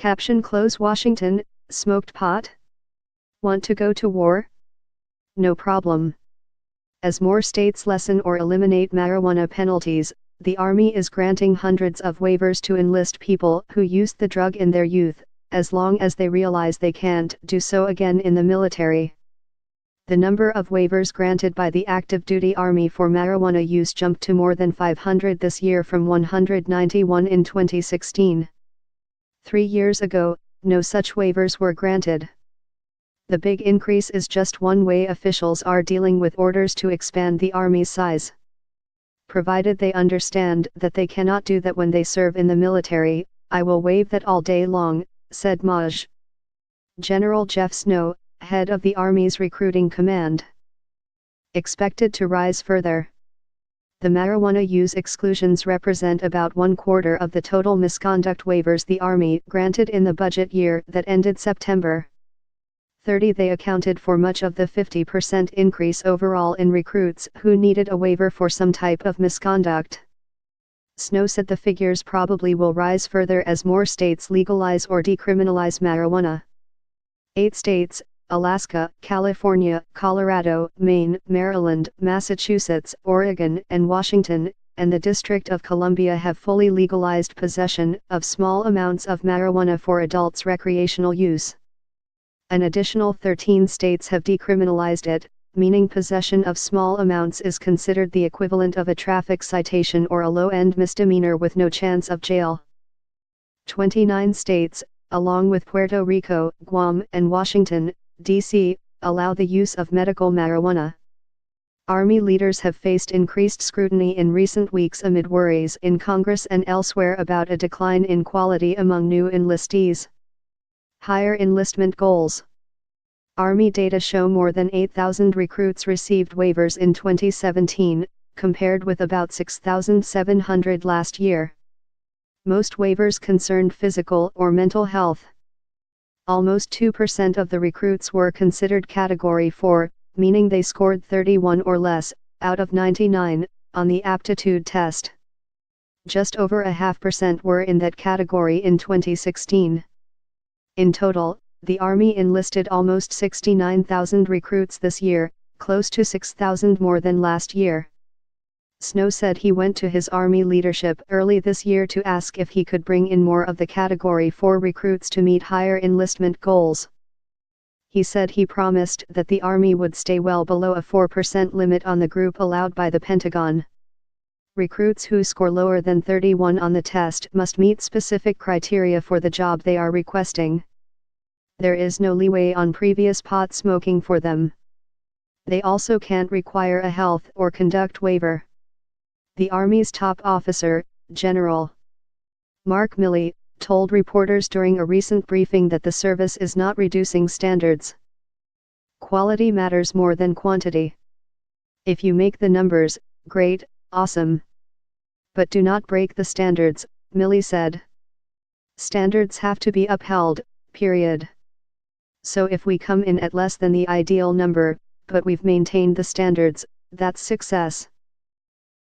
Caption close Washington, smoked pot? Want to go to war? No problem. As more states lessen or eliminate marijuana penalties, the Army is granting hundreds of waivers to enlist people who used the drug in their youth, as long as they realize they can't do so again in the military. The number of waivers granted by the active duty Army for marijuana use jumped to more than 500 this year from 191 in 2016. 3 years ago, no such waivers were granted. The big increase is just one way officials are dealing with orders to expand the Army's size. Provided they understand that they cannot do that when they serve in the military, I will waive that all day long, said Maj. General Jeff Snow, head of the Army's recruiting command. Expected to rise further. The marijuana use exclusions represent about 1/4 of the total misconduct waivers the Army granted in the budget year that ended September 30. They accounted for much of the 50% increase overall in recruits who needed a waiver for some type of misconduct. Snow said the figures probably will rise further as more states legalize or decriminalize marijuana. 8 states, Alaska, California, Colorado, Maine, Maryland, Massachusetts, Oregon, and Washington, and the District of Columbia have fully legalized possession of small amounts of marijuana for adults' recreational use. An additional 13 states have decriminalized it, meaning possession of small amounts is considered the equivalent of a traffic citation or a low-end misdemeanor with no chance of jail. 29 states, along with Puerto Rico, Guam, and Washington, D.C., allow the use of medical marijuana. Army leaders have faced increased scrutiny in recent weeks amid worries in Congress and elsewhere about a decline in quality among new enlistees. Higher enlistment goals. Army data show more than 8,000 recruits received waivers in 2017, compared with about 6,700 last year. Most waivers concerned physical or mental health. Almost 2% of the recruits were considered Category 4, meaning they scored 31 or less, out of 99, on the aptitude test. Just over 0.5% were in that category in 2016. In total, the Army enlisted almost 69,000 recruits this year, close to 6,000 more than last year. Snow said he went to his Army leadership early this year to ask if he could bring in more of the Category 4 recruits to meet higher enlistment goals. He said he promised that the Army would stay well below a 4% limit on the group allowed by the Pentagon. Recruits who score lower than 31 on the test must meet specific criteria for the job they are requesting. There is no leeway on previous pot smoking for them. They also can't require a health or conduct waiver. The Army's top officer, General Mark Milley, told reporters during a recent briefing that the service is not reducing standards. Quality matters more than quantity. If you make the numbers, great, awesome. But do not break the standards, Milley said. Standards have to be upheld, period. So if we come in at less than the ideal number, but we've maintained the standards, that's success.